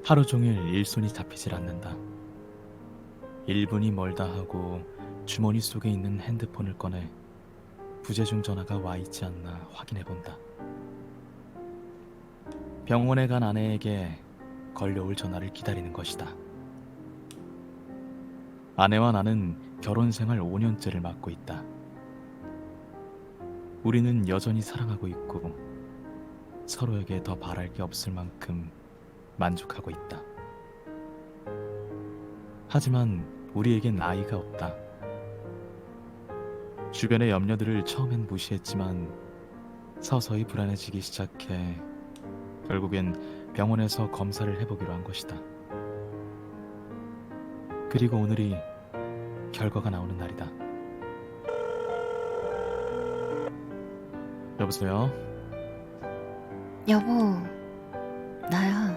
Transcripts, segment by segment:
하루 종일 일손이 잡히질 않는다. 1분이 멀다 하고 주머니 속에 있는 핸드폰을 꺼내 부재중 전화가 와 있지 않나 확인해 본다. 병원에 간 아내에게 걸려올 전화를 기다리는 것이다. 아내와 나는 결혼 생활 5년째를 맞고 있다. 우리는 여전히 사랑하고 있고 서로에게 더 바랄 게 없을 만큼 만족하고 있다. 하지만 우리에겐 아이가 없다. 주변의 염려들을 처음엔 무시했지만 서서히 불안해지기 시작해 결국엔 병원에서 검사를 해보기로 한 것이다. 그리고 오늘이 결과가 나오는 날이다. 여보세요? 여보, 나야.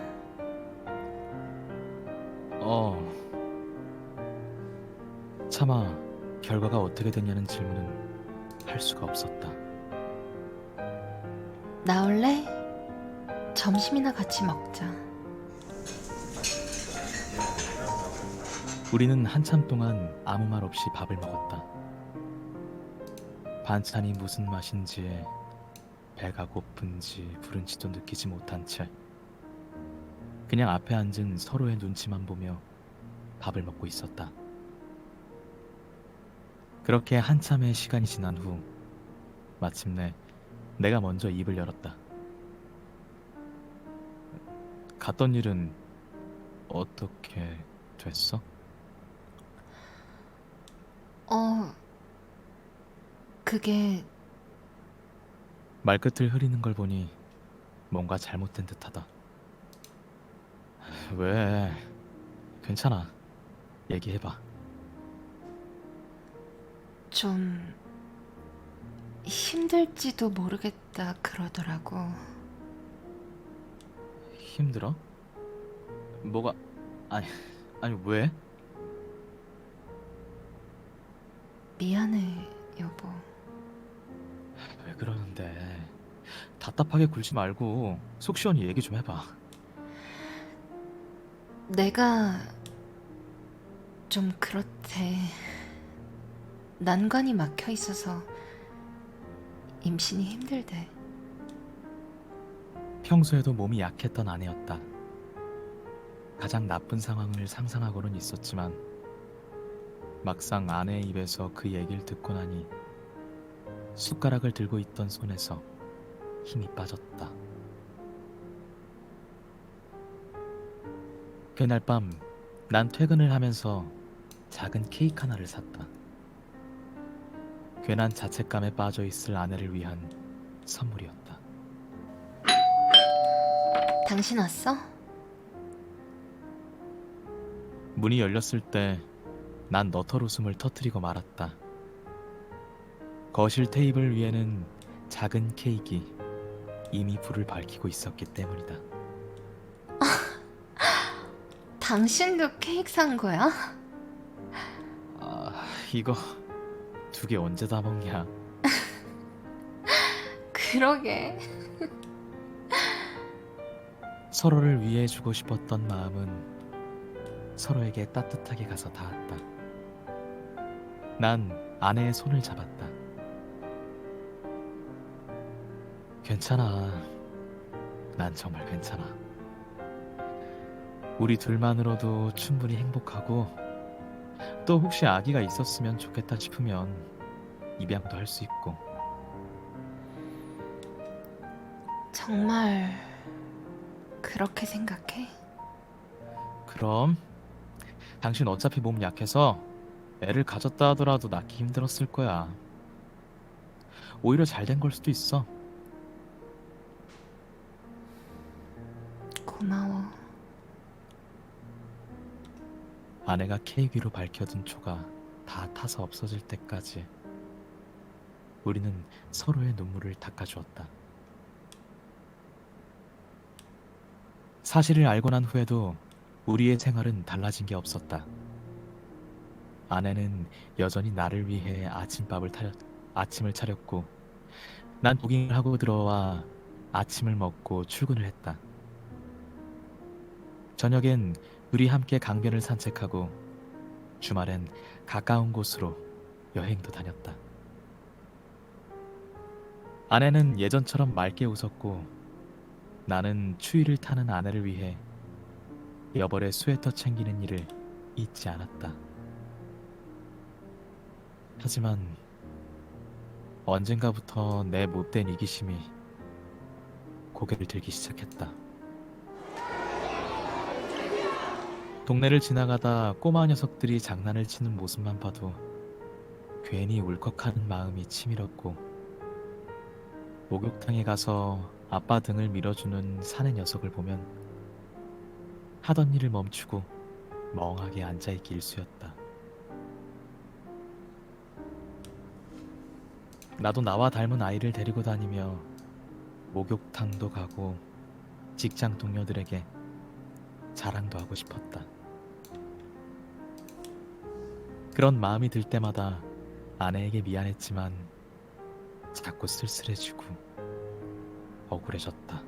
어, 차마 결과가 어떻게 됐냐는 질문은 할 수가 없었다. 나올래? 점심이나 같이 먹자. 우리는 한참 동안 아무 말 없이 밥을 먹었다. 반찬이 무슨 맛인지, 배가 고픈지 부른지도 느끼지 못한 채 그냥 앞에 앉은 서로의 눈치만 보며 밥을 먹고 있었다. 그렇게 한참의 시간이 지난 후 마침내 내가 먼저 입을 열었다. 갔던 일은 어떻게 됐어? 어, 그게 말끝을 흐리는 걸 보니 뭔가 잘못된 듯하다. 왜? 괜찮아. 얘기해봐. 좀 힘들지도 모르겠다 그러더라고. 힘들어? 뭐가? 아니, 아니 왜? 미안해, 여보. 왜 그러는데? 답답하게 굴지 말고 속 시원히 얘기 좀 해봐. 내가 좀 그렇대. 난관이 막혀 있어서 임신이 힘들대. 평소에도 몸이 약했던 아내였다. 가장 나쁜 상황을 상상하고는 있었지만 막상 아내의 입에서 그 얘기를 듣고 나니 숟가락을 들고 있던 손에서 힘이 빠졌다. 그날 밤 난 퇴근을 하면서 작은 케이크 하나를 샀다. 괜한 자책감에 빠져 있을 아내를 위한 선물이었다. 당신 왔어? 문이 열렸을 때 난 너털 웃음을 터뜨리고 말았다. 거실 테이블 위에는 작은 케이크가 이미 불을 밝히고 있었기 때문이다. 당신도 케이크 산 거야? 아, 이거 2개 언제 다 먹냐? 그러게. 서로를 위해주고 싶었던 마음은 서로에게 따뜻하게 가서 닿았다. 난 아내의 손을 잡았다. 괜찮아. 난 정말 괜찮아. 우리 둘만으로도 충분히 행복하고 또 혹시 아기가 있었으면 좋겠다 싶으면 입양도 할 수 있고. 정말 그렇게 생각해? 그럼 당신 어차피 몸 약해서 애를 가졌다 하더라도 낳기 힘들었을 거야. 오히려 잘 된 걸 수도 있어. 고마워. 아내가 케이크 위로 밝혀둔 초가 다 타서 없어질 때까지 우리는 서로의 눈물을 닦아주었다. 사실을 알고 난 후에도 우리의 생활은 달라진 게 없었다. 아내는 여전히 나를 위해 아침을 차렸고 난 조깅을 하고 들어와 아침을 먹고 출근을 했다. 저녁엔 둘이 함께 강변을 산책하고 주말엔 가까운 곳으로 여행도 다녔다. 아내는 예전처럼 맑게 웃었고 나는 추위를 타는 아내를 위해 여벌의 스웨터 챙기는 일을 잊지 않았다. 하지만 언젠가부터 내 못된 이기심이 고개를 들기 시작했다. 동네를 지나가다 꼬마 녀석들이 장난을 치는 모습만 봐도 괜히 울컥하는 마음이 치밀었고 목욕탕에 가서 아빠 등을 밀어주는 사내 녀석을 보면 하던 일을 멈추고 멍하게 앉아있기 일쑤였다. 나도 나와 닮은 아이를 데리고 다니며 목욕탕도 가고 직장 동료들에게 자랑도 하고 싶었다. 그런 마음이 들 때마다 아내에게 미안했지만 자꾸 쓸쓸해지고 억울해졌다.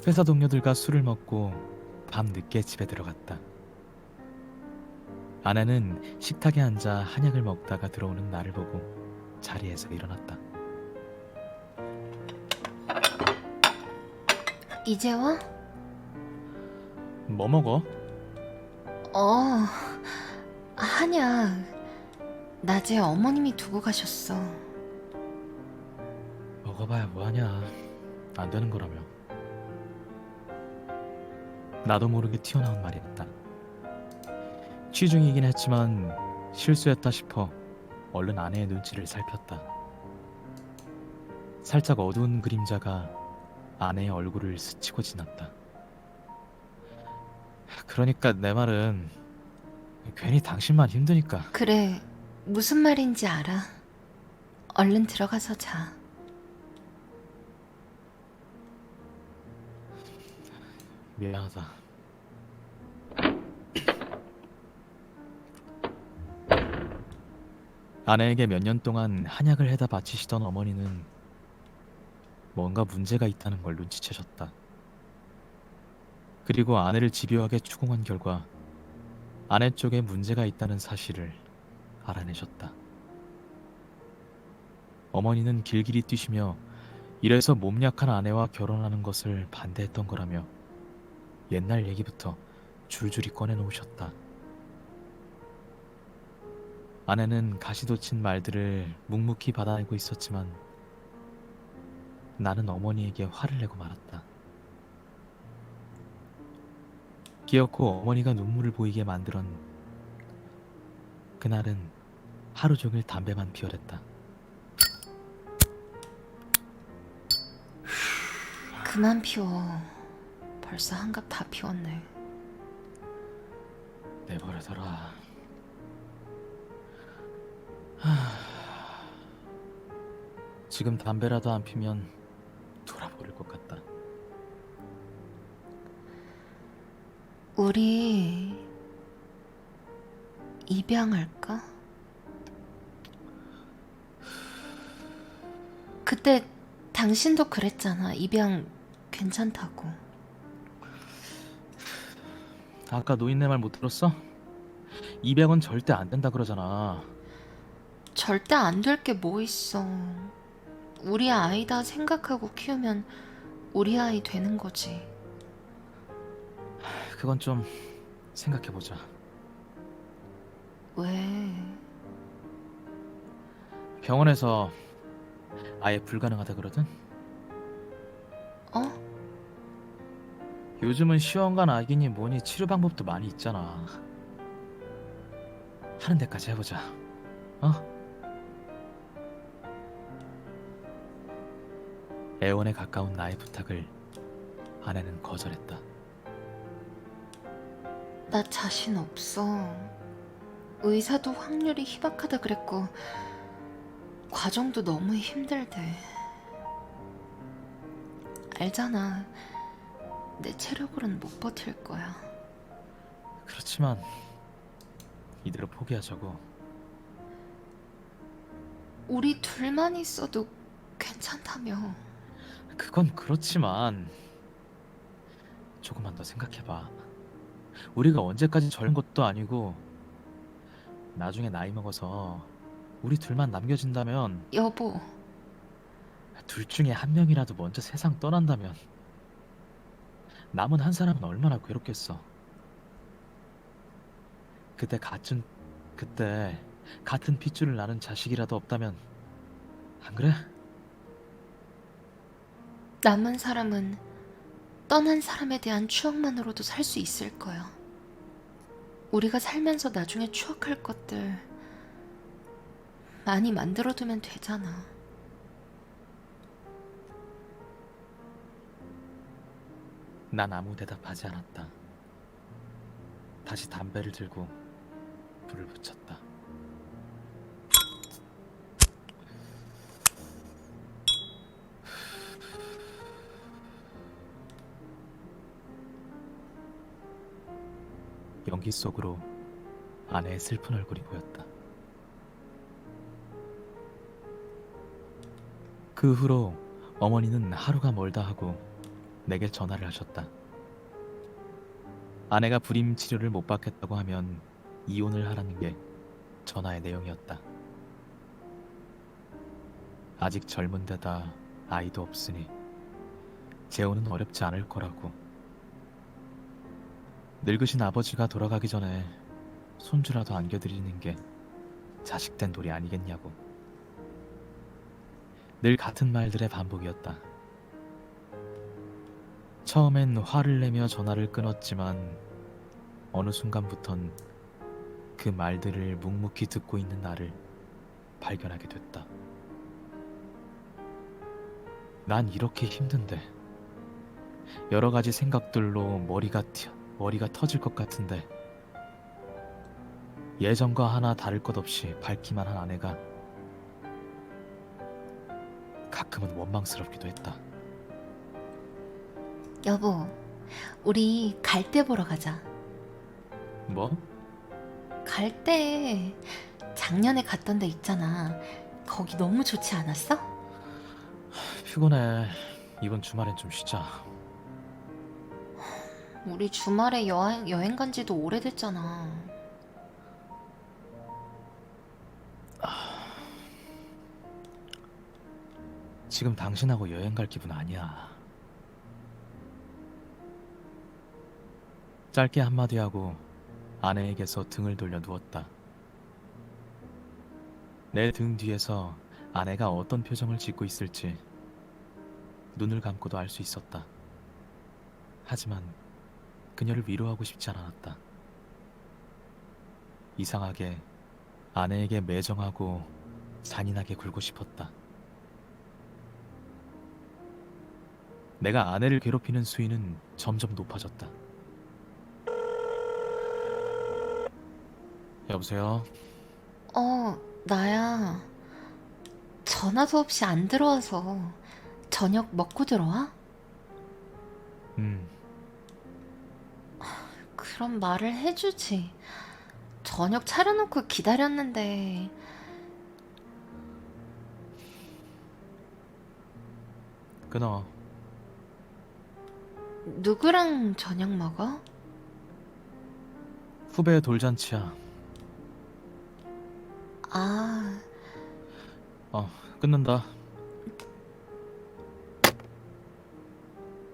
회사 동료들과 술을 먹고 밤 늦게 집에 들어갔다. 아내는 식탁에 앉아 한약을 먹다가 들어오는 나를 보고 자리에서 일어났다. 이제 와? 뭐 먹어? 한약. 낮에 어머님이 두고 가셨어. 먹어봐야 뭐하냐. 안 되는 거라며. 나도 모르게 튀어나온 말이었다. 취중이긴 했지만 실수했다 싶어 얼른 아내의 눈치를 살폈다. 살짝 어두운 그림자가 아내의 얼굴을 스치고 지났다. 그러니까 내 말은 괜히 당신만 힘드니까. 그래, 무슨 말인지 알아. 얼른 들어가서 자. 미안하다. 아내에게 몇 년 동안 한약을 해다 바치시던 어머니는 뭔가 문제가 있다는 걸 눈치채셨다. 그리고 아내를 집요하게 추궁한 결과 아내 쪽에 문제가 있다는 사실을 알아내셨다. 어머니는 길길이 뛰시며 이래서 몸 약한 아내와 결혼하는 것을 반대했던 거라며 옛날 얘기부터 줄줄이 꺼내놓으셨다. 아내는 가시돋친 말들을 묵묵히 받아내고 있었지만 나는 어머니에게 화를 내고 말았다. 기어코 어머니가 눈물을 보이게 만들었 그날은 하루 종일 담배만 피워댔다. 그만 피워. 벌써 한갑 다 피웠네. 내버려둬라. 지금 담배라도 안 피면 돌아버릴 것 같다. 우리 입양할까? 그때 당신도 그랬잖아. 입양 괜찮다고. 아까 노인네 말 못 들었어? 입양은 절대 안 된다 그러잖아. 절대 안 될 게 뭐 있어. 우리 아이다 생각하고 키우면 우리 아이 되는 거지. 그건 좀 생각해보자. 왜? 병원에서 아예 불가능하다 그러든? 어? 요즘은 시험관 아기니 뭐니 치료 방법도 많이 있잖아. 하는 데까지 해보자. 어? 애원에 가까운 나의 부탁을 아내는 거절했다. 나 자신 없어. 의사도 확률이 희박하다 그랬고 과정도 너무 힘들대. 알잖아. 내 체력으로는 못 버틸 거야. 그렇지만 이대로 포기하자고. 우리 둘만 있어도 괜찮다며. 그건 그렇지만 조금만 더 생각해봐. 우리가 언제까지 젊은 것도 아니고 나중에 나이 먹어서 우리 둘만 남겨진다면 여보, 둘 중에 한 명이라도 먼저 세상 떠난다면 남은 한 사람은 얼마나 괴롭겠어. 그때 같은 그때 같은 핏줄을 나는 자식이라도 없다면 안 그래? 남은 사람은 떠난 사람에 대한 추억만으로도 살 수 있을 거야. 우리가 살면서 나중에 추억할 것들 많이 만들어두면 되잖아. 난 아무 대답하지 않았다. 다시 담배를 들고 불을 붙였다. 연기 속으로 아내의 슬픈 얼굴이 보였다. 그 후로 어머니는 하루가 멀다 하고 내게 전화를 하셨다. 아내가 불임 치료를 못 받겠다고 하면 이혼을 하라는 게 전화의 내용이었다. 아직 젊은 데다 아이도 없으니 재혼은 어렵지 않을 거라고. 늙으신 아버지가 돌아가기 전에 손주라도 안겨드리는 게 자식된 도리 아니겠냐고. 늘 같은 말들의 반복이었다. 처음엔 화를 내며 전화를 끊었지만 어느 순간부턴 그 말들을 묵묵히 듣고 있는 나를 발견하게 됐다. 난 이렇게 힘든데, 여러 가지 생각들로 머리가 터질 것 같은데, 예전과 하나 다를 것 없이 밝기만 한 아내가 가끔은 원망스럽기도 했다. 여보, 우리 갈대 보러 가자. 뭐? 갈대 작년에 갔던 데 있잖아. 거기 너무 좋지 않았어? 피곤해. 이번 주말엔 좀 쉬자. 우리 주말에 여행 간 지도 오래됐잖아. 지금 당신하고 여행 갈 기분 아니야. 짧게 한마디 하고 아내에게서 등을 돌려 누웠다. 내 등 뒤에서 아내가 어떤 표정을 짓고 있을지 눈을 감고도 알 수 있었다. 하지만 그녀를 위로하고 싶지 않았다. 이상하게 아내에게 매정하고 잔인하게 굴고 싶었다. 내가 아내를 괴롭히는 수위는 점점 높아졌다. 여보세요? 나야. 전화도 없이 안 들어와서 저녁 먹고 들어와? 음, 그럼 말을 해주지. 저녁 차려놓고 기다렸는데. 끊어. 누구랑 저녁 먹어? 후배 돌잔치야. 아, 끊는다.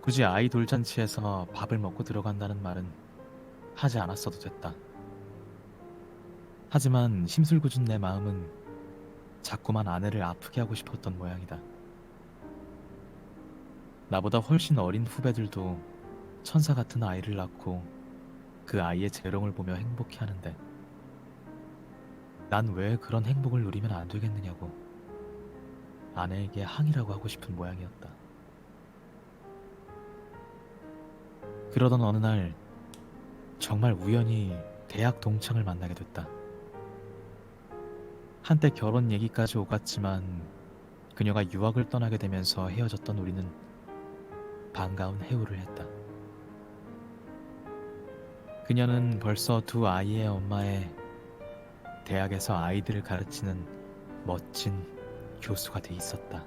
굳이 아이 돌잔치에서 밥을 먹고 들어간다는 말은 하지 않았어도 됐다. 하지만 심술궂은 내 마음은 자꾸만 아내를 아프게 하고 싶었던 모양이다. 나보다 훨씬 어린 후배들도 천사 같은 아이를 낳고 그 아이의 재롱을 보며 행복해하는데 난 왜 그런 행복을 누리면 안 되겠느냐고 아내에게 항의라고 하고 싶은 모양이었다. 그러던 어느 날 정말 우연히 대학 동창을 만나게 됐다. 한때 결혼 얘기까지 오갔지만 그녀가 유학을 떠나게 되면서 헤어졌던 우리는 반가운 해우를 했다. 그녀는 벌써 두 아이의 엄마에 대학에서 아이들을 가르치는 멋진 교수가 돼 있었다.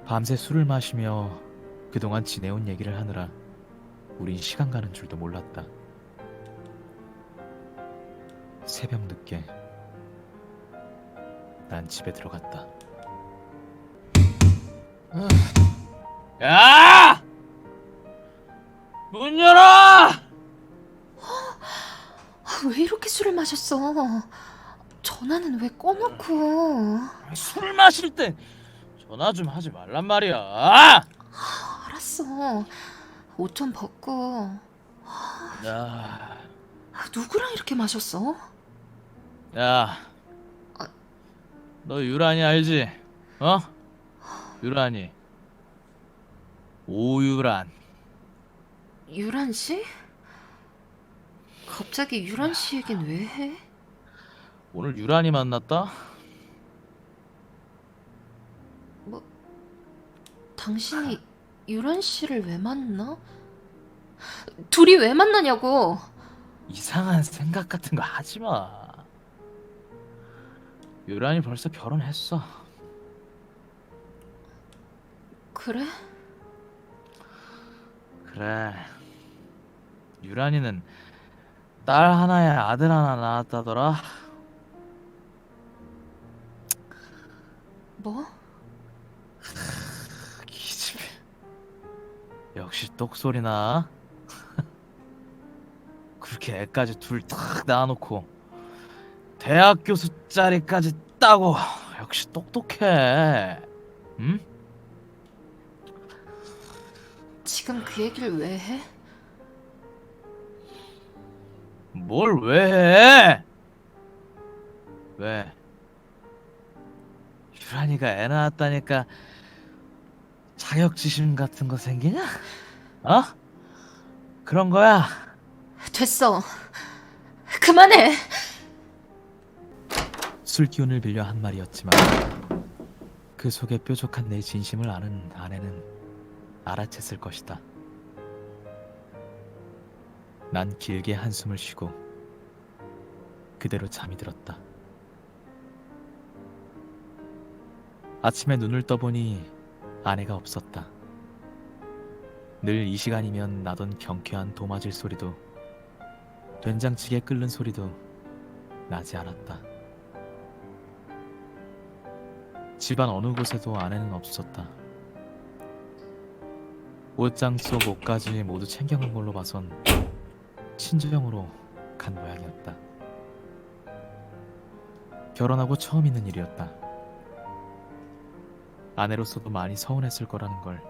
밤새 술을 마시며 그동안 지내온 얘기를 하느라 우린 시간 가는 줄도 몰랐다. 새벽 늦게 난 집에 들어갔다. 야! 문 열어! 왜 이렇게 술을 마셨어? 전화는 왜 꺼놓고? 술 마실 때 전화 좀 하지 말란 말이야. 알았어. 옷 좀 벗고. 야, 누구랑 이렇게 마셨어? 야, 너 유란이 알지? 어? 유란이. 오유란. 유란 씨? 갑자기 유란 씨 얘긴 왜 해? 오늘 유란이 만났다? 뭐, 당신이 유란 씨를 왜 만나? 둘이 왜 만나냐고? 이상한 생각 같은 거 하지 마. 유란이 벌써 결혼했어. 그래? 그래. 유란이는 딸 하나에 아들 하나 낳았다더라. 뭐? 기집애. 역시 똑소리 나. 그렇게 애까지 둘 탁 낳아놓고 대학 교수 자리까지 따고 역시 똑똑해. 응? 지금 그 얘기를 왜 해? 뭘 왜 해? 왜? 유란이가 애 낳았다니까 자격지심 같은 거 생기냐? 어? 그런 거야. 됐어. 그만해. 술 기운을 빌려 한 말이었지만 그 속에 뾰족한 내 진심을 아는 아내는 알아챘을 것이다. 난 길게 한숨을 쉬고 그대로 잠이 들었다. 아침에 눈을 떠보니 아내가 없었다. 늘 이 시간이면 나던 경쾌한 도마질 소리도 된장찌개 끓는 소리도 나지 않았다. 집안 어느 곳에도 아내는 없었다. 옷장 속 옷까지 모두 챙겨간 걸로 봐선 친정으로 간 모양이었다. 결혼하고 처음 있는 일이었다. 아내로서도 많이 서운했을 거라는 걸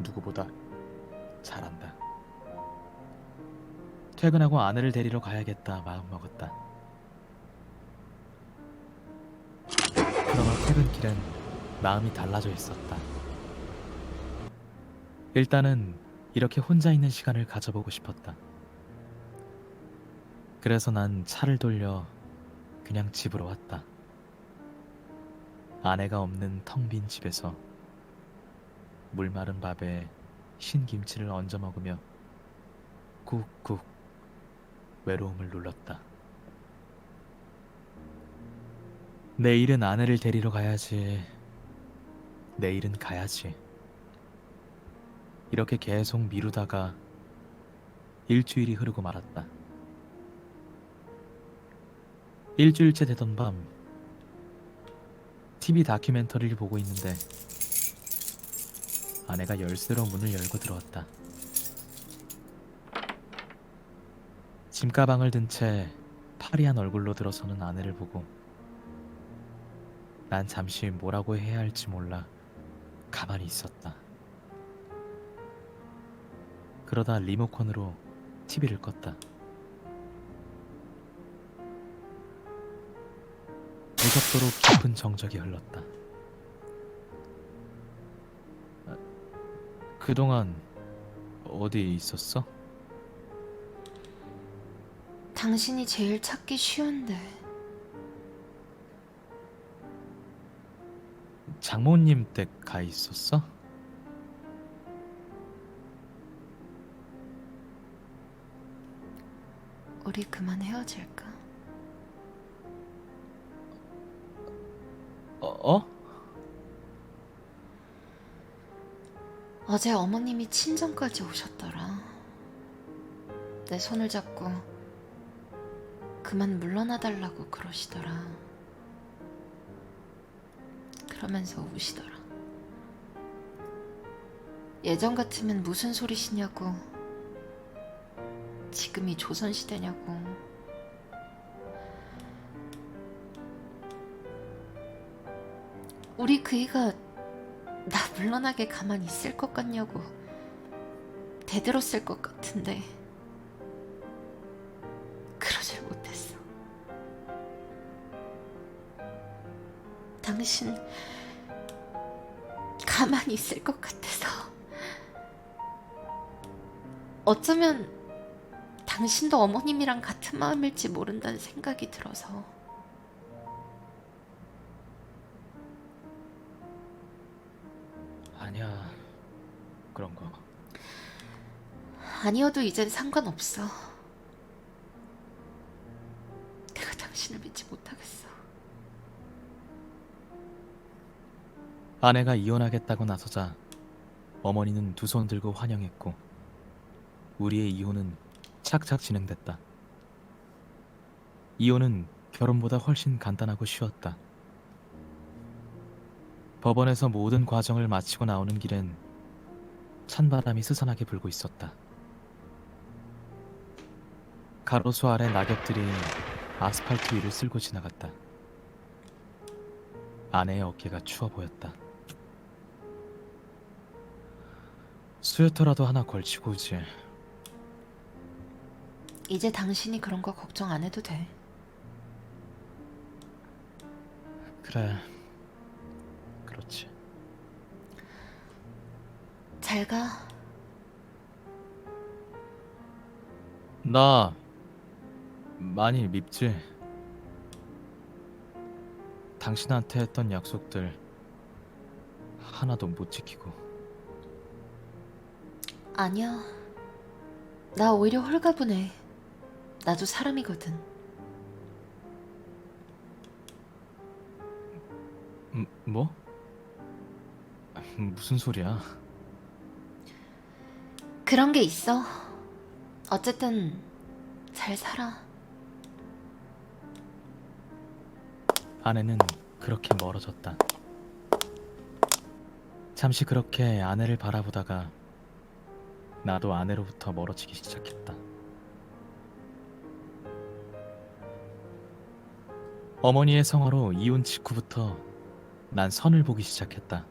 누구보다 잘 안다. 퇴근하고 아내를 데리러 가야겠다 마음먹었다. 그러나 퇴근길엔 마음이 달라져 있었다. 일단은 이렇게 혼자 있는 시간을 가져보고 싶었다. 그래서 난 차를 돌려 그냥 집으로 왔다. 아내가 없는 텅 빈 집에서 물 마른 밥에 신김치를 얹어 먹으며 꾹꾹 외로움을 눌렀다. 내일은 아내를 데리러 가야지. 내일은 가야지. 이렇게 계속 미루다가 일주일이 흐르고 말았다. 일주일째 되던 밤 TV 다큐멘터리를 보고 있는데 아내가 열쇠로 문을 열고 들어왔다. 짐가방을 든 채 파리한 얼굴로 들어서는 아내를 보고 난 잠시 뭐라고 해야 할지 몰라 가만히 있었다. 그러다 리모컨으로 TV를 껐다. 무섭도록 깊은 정적이 흘렀다. 그동안 어디 있었어? 당신이 제일 찾기 쉬운데. 장모님 댁 가 있었어? 우리 그만 헤어질까? 어? 어제 어머님이 친정까지 오셨더라. 내 손을 잡고 그만 물러나달라고 그러시더라. 그러면서 우시더라. 예전 같으면 무슨 소리시냐고, 지금이 조선시대냐고. 우리 그이가 나 물러나게 가만히 있을 것 같냐고 대들었을 것 같은데 그러질 못했어. 당신 가만히 있을 것 같아서. 어쩌면 당신도 어머님이랑 같은 마음일지 모른다는 생각이 들어서. 아니야, 그런 거. 아니어도 이젠 상관없어. 내가 당신을 믿지 못하겠어. 아내가 이혼하겠다고 나서자 어머니는 두 손 들고 환영했고 우리의 이혼은 착착 진행됐다. 이혼은 결혼보다 훨씬 간단하고 쉬웠다. 법원에서 모든 과정을 마치고 나오는 길엔 찬바람이 스산하게 불고 있었다. 가로수 아래 낙엽들이 아스팔트 위를 쓸고 지나갔다. 아내의 어깨가 추워 보였다. 스웨터라도 하나 걸치고 오지. 이제 당신이 그런 거 걱정 안 해도 돼. 그래, 그렇지. 잘 가. 나 많이 밉지? 당신한테 했던 약속들 하나도 못 지키고. 아니야. 나 오히려 홀가분해. 나도 사람이거든. 뭐? 무슨 소리야? 그런 게 있어. 어쨌든 잘 살아. 아내는 그렇게 멀어졌다. 잠시 그렇게 아내를 바라보다가 나도 아내로부터 멀어지기 시작했다. 어머니의 성화로 이혼 직후부터 난 선을 보기 시작했다.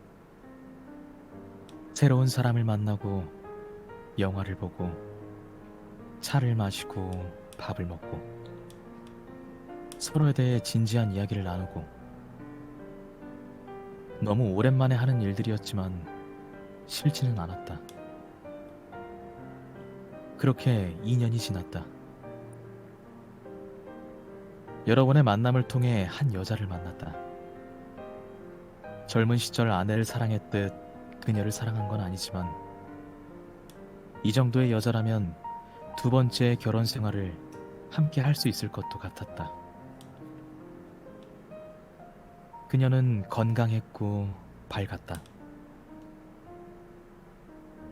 새로운 사람을 만나고 영화를 보고 차를 마시고 밥을 먹고 서로에 대해 진지한 이야기를 나누고 너무 오랜만에 하는 일들이었지만 싫지는 않았다. 그렇게 2년이 지났다. 여러 번의 만남을 통해 한 여자를 만났다. 젊은 시절 아내를 사랑했듯 그녀를 사랑한 건 아니지만 이 정도의 여자라면 두 번째 결혼 생활을 함께 할 수 있을 것도 같았다. 그녀는 건강했고 밝았다.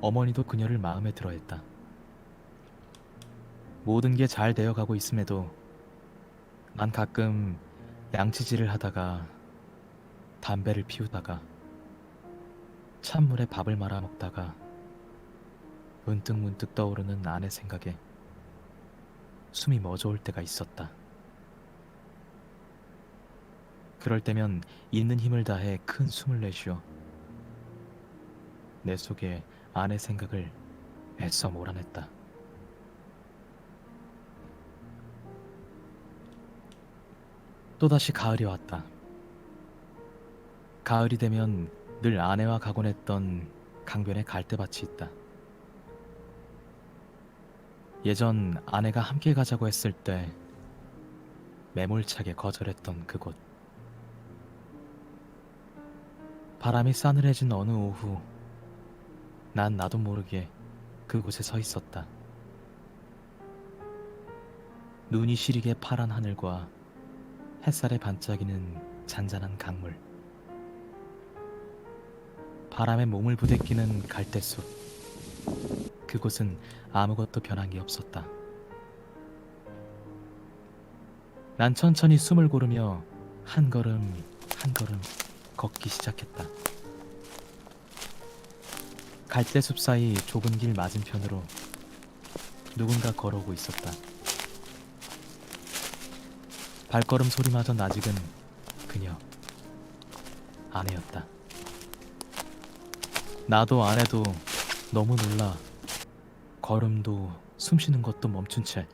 어머니도 그녀를 마음에 들어 했다. 모든 게 잘 되어가고 있음에도 난 가끔 양치질을 하다가 담배를 피우다가 찬물에 밥을 말아 먹다가 문득문득 떠오르는 아내 생각에 숨이 멎어올 때가 있었다. 그럴 때면 있는 힘을 다해 큰 숨을 내쉬어 내 속에 아내 생각을 애써 몰아냈다. 또다시 가을이 왔다. 가을이 되면 늘 아내와 가곤 했던 강변에 갈대밭이 있다. 예전 아내가 함께 가자고 했을 때 매몰차게 거절했던 그곳. 바람이 싸늘해진 어느 오후, 난 나도 모르게 그곳에 서 있었다. 눈이 시리게 파란 하늘과 햇살에 반짝이는 잔잔한 강물. 바람에 몸을 부대끼는 갈대숲. 그곳은 아무것도 변한 게 없었다. 난 천천히 숨을 고르며 한 걸음 한 걸음 걷기 시작했다. 갈대숲 사이 좁은 길 맞은편으로 누군가 걸어오고 있었다. 발걸음 소리마저 낯익은 그녀, 아내였다. 나도 아내도 너무 놀라 걸음도 숨쉬는 것도 멈춘 채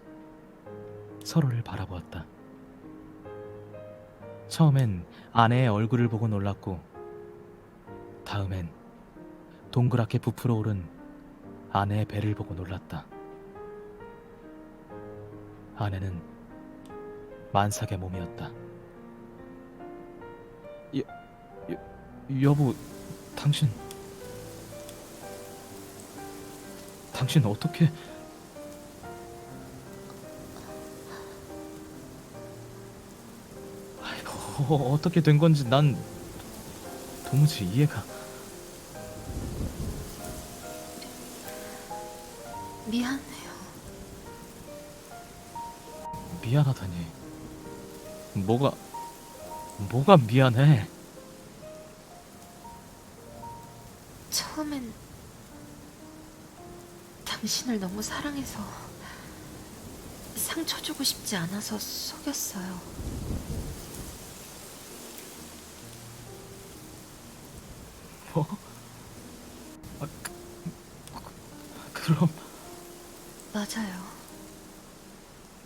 서로를 바라보았다. 처음엔 아내의 얼굴을 보고 놀랐고, 다음엔 동그랗게 부풀어 오른 아내의 배를 보고 놀랐다. 아내는 만삭의 몸이었다. 여보, 당신 어떻게... 어떻게 된 건지 난 도무지 이해가... 미안해요. 미안하다니. 뭐가 미안해? 처음엔 당신을 너무 사랑해서 상처 주고 싶지 않아서 속였어요. 뭐? 그럼... 맞아요.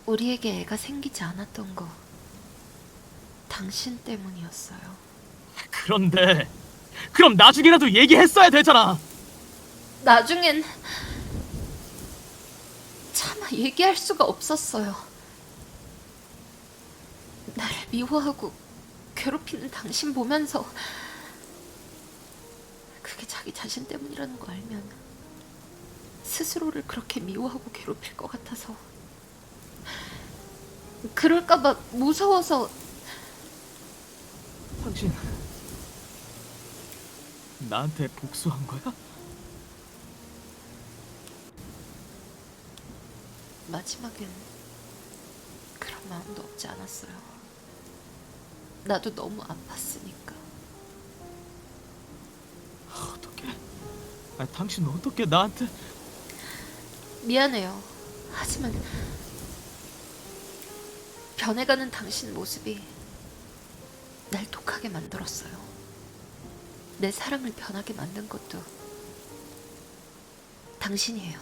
우리에게 애가 생기지 않았던 거 당신 때문이었어요. 그런데 그럼 나중에라도 얘기했어야 되잖아. 나중엔 차마 얘기할 수가 없었어요. 나를 미워하고 괴롭히는 당신 보면서 그게 자기 자신 때문이라는 거 알면 스스로를 그렇게 미워하고 괴롭힐 것 같아서, 그럴까봐 무서워서. 당신 나한테 복수한 거야? 마지막엔 그런 마음도 없지 않았어요. 나도 너무 아팠으니까. 어떻게? 당신 어떻게 나한테... 미안해요. 하지만 변해가는 당신 모습이 날 독하게 만들었어요. 내 사랑을 변하게 만든 것도 당신이에요.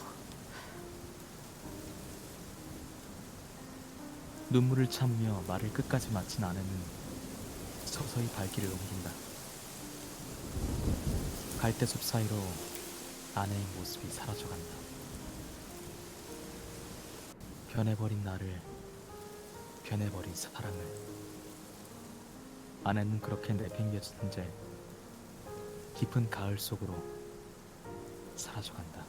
눈물을 참으며 말을 끝까지 마친 아내는 서서히 발길을 옮긴다. 갈대숲 사이로 아내의 모습이 사라져간다. 변해버린 나를, 변해버린 사랑을. 아내는 그렇게 내팽개친 채 깊은 가을 속으로 사라져간다.